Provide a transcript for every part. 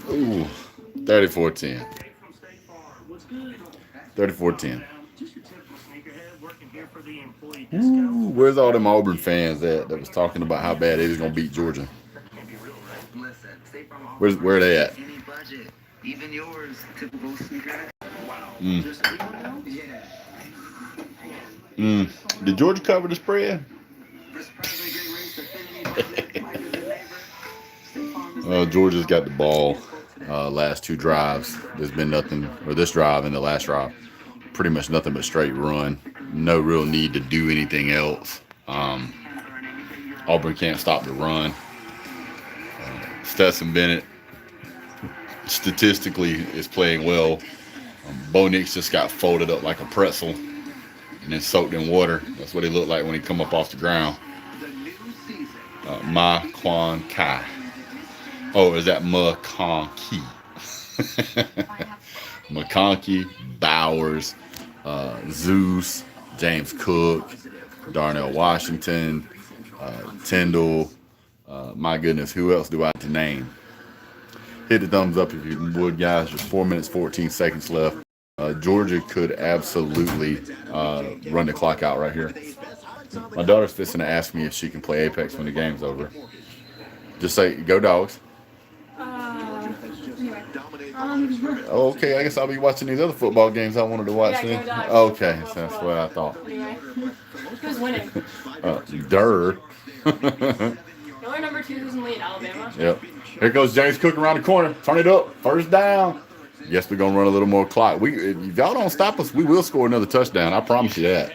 Ooh, 34-10. 34-10. Ooh, where's all them Auburn fans at that was talking about how bad they was gonna beat Georgia? Where they at? Mm. Did Georgia cover the spread? Georgia's got the ball. Last two drives, there's been nothing, or this drive and the last drive, pretty much nothing but straight run. No real need to do anything else. Auburn can't stop the run. Stetson Bennett statistically is playing well. Bo Nix just got folded up like a pretzel and then soaked in water. That's what he looked like when he come up off the ground. Ma Quan Kai. Oh, is that McConkey? McConkey, Bowers, Zeus, James Cook, Darnell Washington, Tyndall. My goodness, who else do I have to name? Hit the thumbs up if you would, guys. Just 4 minutes, 14 seconds left. Georgia could absolutely run the clock out right here. My daughter's fixing to ask me if she can play Apex when the game's over. Just say, go Dogs. Oh, okay, I guess I'll be watching these other football games I wanted to watch. Yeah, okay, so that's what I thought. Anyway, who's winning? Durr. You're number 2 who's in the lead, Alabama. Yep. Here goes James Cook around the corner. Turn it up. First down. Guess we're gonna run a little more clock. If y'all don't stop us, we will score another touchdown. I promise you that.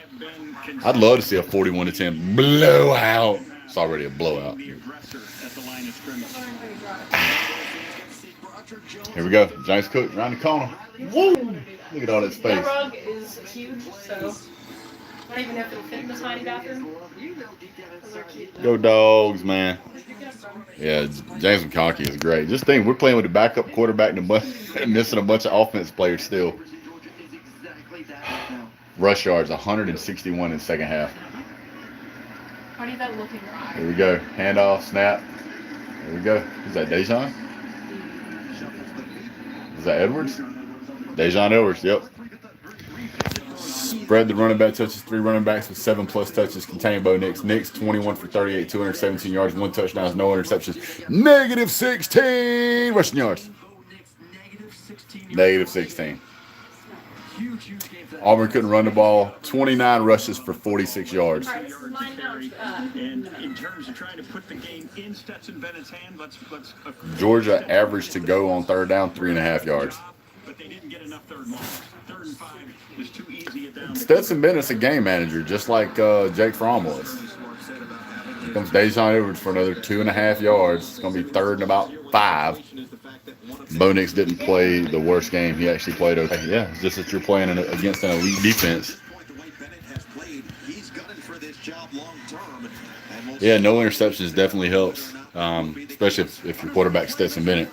I'd love to see a 41-10 blowout. It's already a blowout. Here we go. James Cook around the corner. Woo! Look at all that space. That rug is huge, so I don't even know if it'll fit in the tiny bathroom. Go Dogs, man. Yeah, James McConkey is great. Just think, we're playing with the backup quarterback and missing a bunch of offense players still. Rush yards, 161 in the second half. How do you that look in your eye? Here we go. Handoff, snap. Here we go. Is that Dejon? Is that Edwards? Dejon Edwards, yep. Spread the running back touches, 3 running backs with 7+ touches. Contain Bo Nix. Nix 21 for 38, 217 yards, 1 touchdown, no interceptions. -16 rushing yards. -16. Auburn couldn't run the ball. 29 rushes for 46 yards. Georgia averaged to go on third down 3.5 yards. Stetson Bennett's a game manager, just like Jake Fromm was. Here comes Dejon Edwards for another 2.5 yards. It's going to be third and about 5. Bo Nix didn't play the worst game. He actually played okay. Yeah, it's just that you're playing against an elite defense. Yeah, no interceptions definitely helps, especially if your quarterback's Stetson Bennett.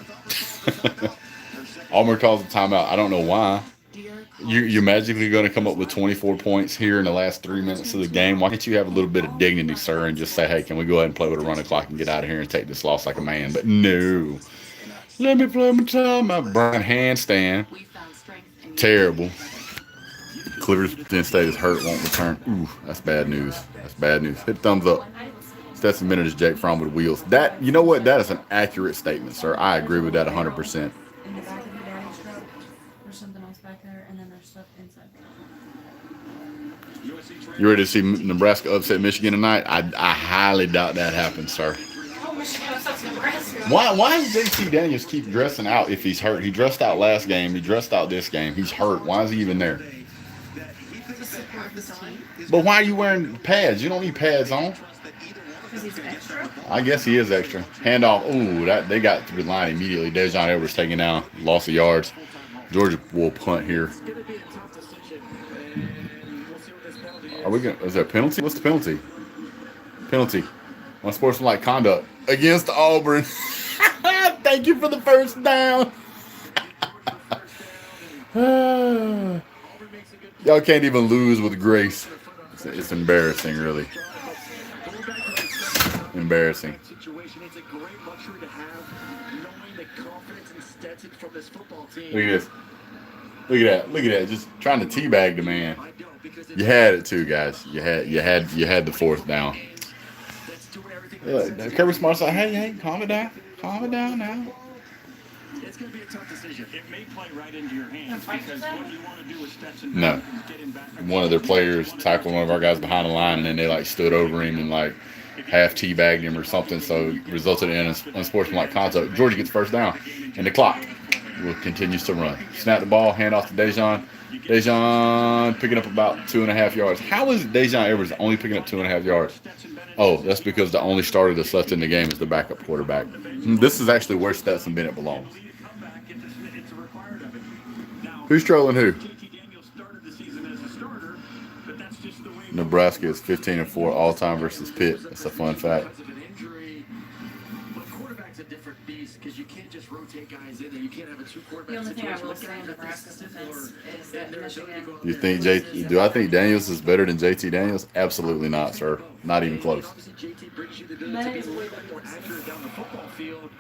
Auburn calls a timeout. I don't know why. You're magically going to come up with 24 points here in the last 3 minutes of the game. Why can't you have a little bit of dignity, sir, and just say, hey, can we go ahead and play with a running clock and get out of here and take this loss like a man? But no. Let me play my timeout. Brian handstand. Terrible. Clifton State is hurt, won't return. Ooh, that's bad news. That's bad news. Hit thumbs up. Stetson Bennett is Jake Fromm with wheels. That, you know what? That is an accurate statement, sir. I agree with that 100%. In the back of your daddy's truck, there's something else back there, and then there's stuff inside. You ready to see Nebraska upset Michigan tonight? I highly doubt that happens, sir. Oh, Michigan upsets Nebraska. Why does J.C. Daniels keep dressing out if he's hurt? He dressed out last game. He dressed out this game. He's hurt. Why is he even there? But why are you wearing pads? You don't need pads on. Because he's extra? I guess he is extra. Handoff. Ooh, they got through the line immediately. Dejon Edwards taking down. Loss of yards. Georgia will punt here. Is there a penalty? What's the penalty? Penalty. Unsportsmanlike conduct against Auburn. Thank you for the first down. Y'all can't even lose with grace. It's embarrassing, really. Embarrassing. Look at this. Look at that. Look at that. Just trying to teabag the man. You had it too, guys. You had the fourth down. Kirby Smart's like, hey, calm it down. Calm it down now. It's going to be a tough decision. It may play right into your hands because what you want to do is no. One of their players tackled one of our guys behind the line, and then they like stood over him and like half teabagged him or something, so it resulted in an unsportsmanlike conduct. Georgia gets first down, and the clock continues to run. Snap the ball, hand off to Dejon. Dejon picking up about 2.5 yards. How is Dejon Edwards only picking up 2.5 yards? Oh, that's because the only starter that's left in the game is the backup quarterback. This is actually where Stetson Bennett belongs. Who's trolling who? Nebraska is 15-4 all-time versus Pitt. That's a fun fact. The only thing I will say in Nebraska's defense is that Michigan. You think do I think Daniels is better than JT Daniels? Absolutely not, sir. Not even close. Bennett is way more accurate down the football field,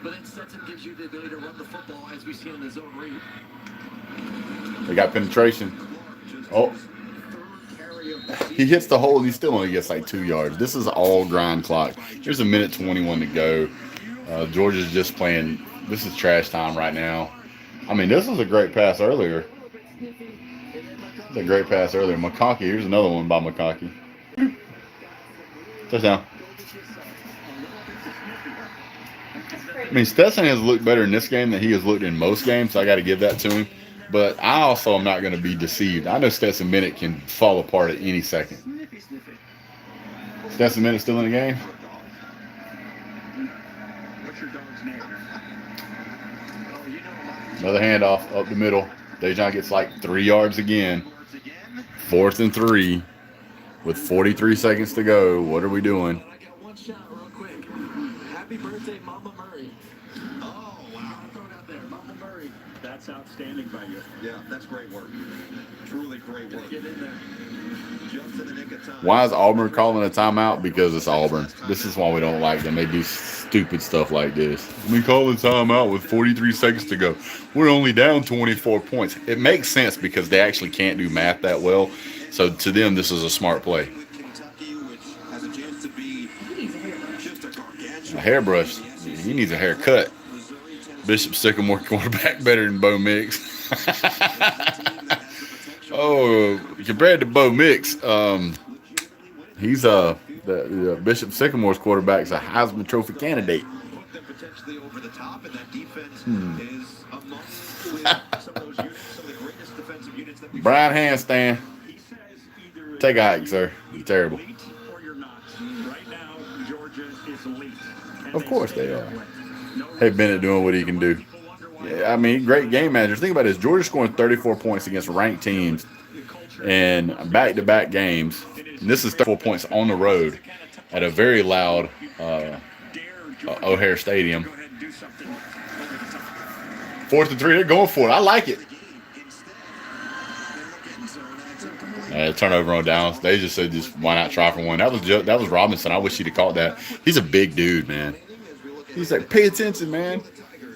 but then Stetson gives you the ability to run the football as we see in the zone read. They got penetration. Oh. He hits the hole and he still only gets like 2 yards. This is all grind clock. There's 1:21 to go. Georgia's just playing. This is trash time right now. I mean, this was a great pass earlier. It's a great pass earlier. McConkey, here's another one by McConkey. Touchdown. I mean, Stetson has looked better in this game than he has looked in most games, so I got to give that to him. But I also am not going to be deceived. I know Stetson Bennett can fall apart at any second. Stetson Bennett still in the game? What's your dog's name? Another handoff up the middle. Dejon gets like 3 yards again. 4th and 3 with 43 seconds to go. What are we doing? I got one shot real quick. Happy birthday, Mama Murray. Oh, wow. Throw it out there. Mama Murray. That's outstanding by you. Yeah, that's great work. Truly great work. Get in there. Just in the nick of time. Why is Auburn calling a timeout? Because it's Auburn. This is why we don't like them. They do stupid stuff like this. We call a timeout with 43 seconds to go. We're only down 24 points. It makes sense because they actually can't do math that well. So to them, this is a smart play. A hairbrush. He needs a haircut. Bishop Sycamore quarterback better than Bo Mix. Oh, compared to Bo Mix, he's the Bishop Sycamore's quarterback is a Heisman Trophy candidate. Brian Handstand. Take a hike, sir. You're terrible. Of course they are. Hey, Bennett doing what he can do. Yeah, I mean, great game manager. Think about this. Georgia scoring 34 points against ranked teams in back-to-back games. And this is 34 points on the road at a very loud O'Hare Stadium. 4th and 3, they're going for it. I like it. Turnover on downs. They just said, why not try for one? That was Robinson. I wish he'd have caught that. He's a big dude, man. He's like, pay attention, man.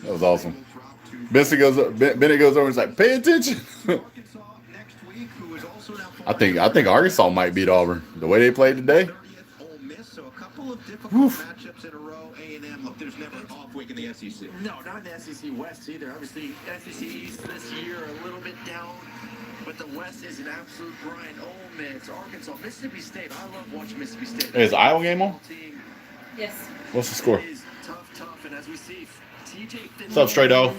That was awesome. Bennett goes over and he's like, pay attention. I think Arkansas might beat Auburn the way they played today. Woof. There's never an off week in the SEC. No, not in the SEC West either. Obviously, SEC East this year a little bit down, but the West is an absolute grind. Ole Miss, Arkansas, Mississippi State. I love watching Mississippi State. Is Iowa game on? Yes. What's the score? Tough, and as we see, What's up, Stray Dog?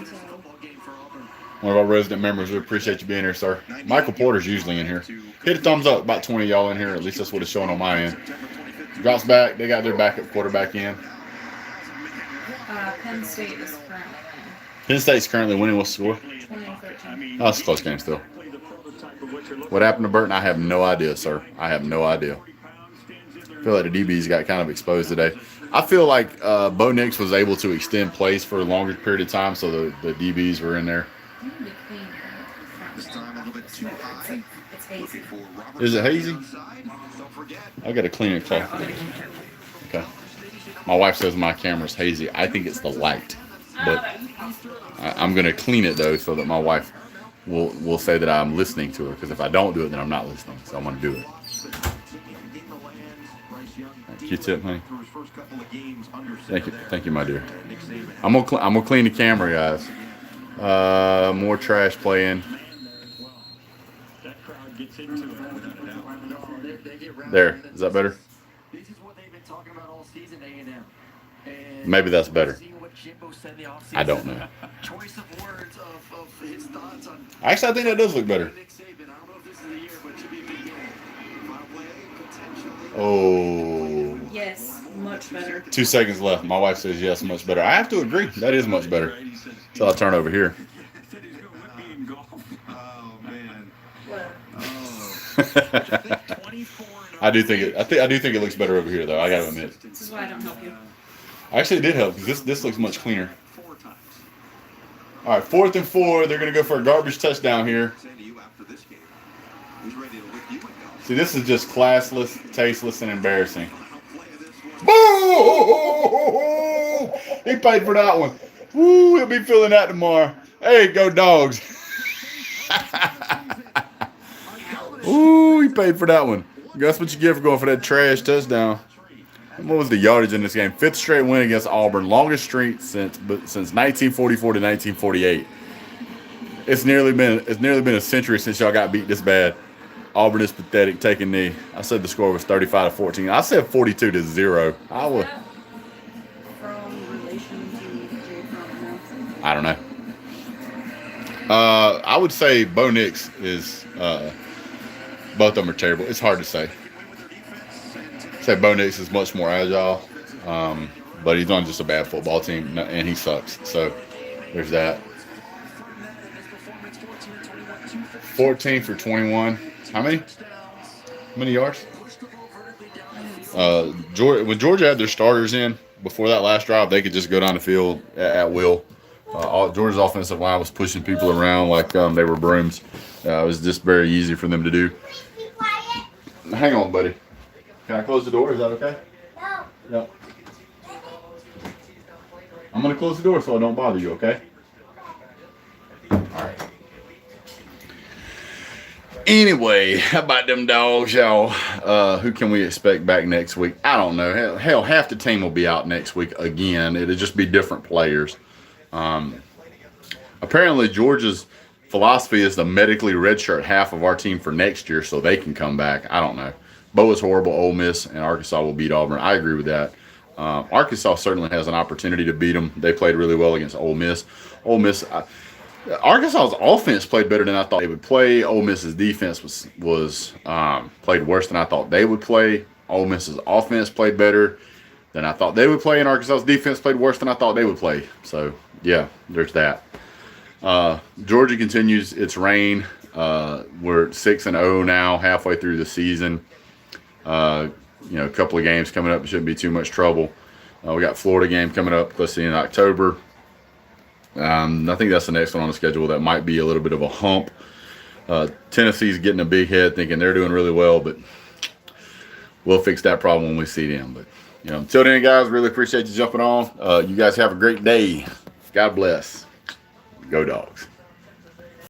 One of our resident members. We appreciate you being here, sir. Michael Porter's usually in here. Hit a thumbs up. About 20 of y'all in here. At least that's what it's showing on my end. Drops back. They got their backup quarterback in. Penn State is currently winning. Penn State's currently winning. What's the score? 20-13. Oh, it's a close game still. What happened to Burton? I have no idea, sir. I have no idea. I feel like the DBs got kind of exposed today. I feel like Bo Nix was able to extend plays for a longer period of time, so the DBs were in there. It's hazy. Is it hazy? I got to clean it cloth. Okay. My wife says my camera's hazy. I think it's the light. But I'm going to clean it, though, so that my wife will say that I'm listening to her. Because if I don't do it, then I'm not listening. So I'm going to do it. Q-tip, honey. Thank you, my dear. I'm gonna clean the camera, guys. More trash playing. There, is that better? This is what they've been talking about all season, A&M. Maybe that's better. I don't know. Choice of words of his thoughts on Actually, I think that does look better. Nick Saban. I don't know if this is the year, but it should be a big game. Oh. Yes, much better. 2 seconds left. My wife says yes, much better. I have to agree. That is much better. So I'll turn over here. Oh man. I do think it looks better over here, though. I gotta admit. This is why I don't help you. Actually, it did help because this looks much cleaner. All right, 4th and 4. They're gonna go for a garbage touchdown here. See, this is just classless, tasteless, and embarrassing. Boo! He paid for that one. Woo! He'll be feeling that tomorrow. Hey, go Dogs! Ooh, he paid for that one. That's what you get for going for that trash touchdown. What was the yardage in this game? 5th straight win against Auburn. Longest streak since 1944 to 1948. It's nearly been a century since y'all got beat this bad. Auburn is pathetic. Taking knee. I said the score was 35-14. I said 42-0. I would. From relation to Jay Crum, I don't know. I would say Bo Nix is. Both of them are terrible. It's hard to say. I'd say Bo Nix is much more agile, but he's on just a bad football team, and he sucks. So there's that. 14 for 21. How many? How many yards? When Georgia had their starters in before that last drive, they could just go down the field at will. Georgia's offensive line was pushing people around like they were brooms. It was just very easy for them to do. Hang on, buddy. Can I close the door? Is that okay? No. Yep. I'm going to close the door so I don't bother you, okay? All right. Anyway, how about them Dogs, y'all? Who can we expect back next week? I don't know. Hell, half the team will be out next week again. It'll just be different players. Apparently, Georgia's philosophy is to medically redshirt half of our team for next year so they can come back. I don't know. Bo is horrible. Ole Miss and Arkansas will beat Auburn. I agree with that. Arkansas certainly has an opportunity to beat them. They played really well against Ole Miss. Arkansas's offense played better than I thought they would play. Ole Miss's defense was played worse than I thought they would play. Ole Miss's offense played better than I thought they would play, and Arkansas's defense played worse than I thought they would play. So, yeah, there's that. Georgia continues its reign. We're 6-0 now, halfway through the season. A couple of games coming up. It shouldn't be too much trouble. We got Florida game coming up, let's see, in October. I think that's the next one on the schedule. That might be a little bit of a hump. Tennessee's getting a big head, thinking they're doing really well, but we'll fix that problem when we see them. But until then, guys, really appreciate you jumping on. You guys have a great day. God bless. Go Dogs.